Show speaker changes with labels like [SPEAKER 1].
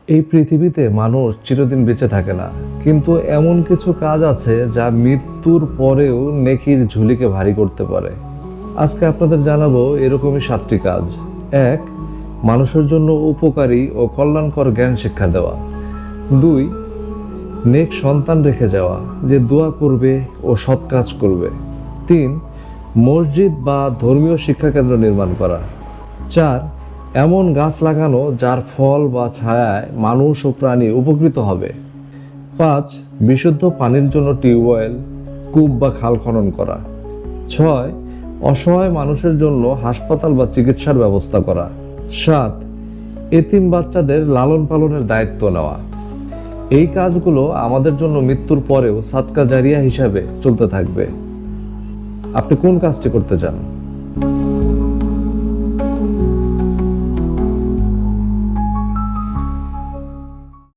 [SPEAKER 1] এই পৃথিবীতে মানুষ চিরদিন বেঁচে থাকে না, কিন্তু এমন কিছু কাজ আছে যা মৃত্যুর পরেও নেকির ঝুলিকে ভারী করতে পারে। আজকে আপনাদের জানাবো এরকমই 7টি কাজ। 1. মানুষের জন্য উপকারী ও কল্যাণকর জ্ঞান শিক্ষা দেওয়া। 2. নেক সন্তান রেখে যাওয়া, যে দোয়া করবে ও সৎ কাজ করবে। 3. মসজিদ বা ধর্মীয় শিক্ষাকেন্দ্র নির্মাণ করা। 4. এমন গাছ লাগানো যার ফল বা ছায়ায় মানুষ ও প্রাণী উপকৃত হবে। 5. বিশুদ্ধ পানির জন্য টিউবওয়েল, কূপ বা খাল খনন করা। 6. অসহায় মানুষের জন্য হাসপাতাল বা চিকিৎসার ব্যবস্থা করা। 7. এতিম বাচ্চাদের লালন পালনের দায়িত্ব নেওয়া। এই কাজগুলো আমাদের জন্য মৃত্যুর পরেও সাদকা জারিয়া হিসাবে চলতে থাকবে। আপনি কোন কাজটি করতে চান?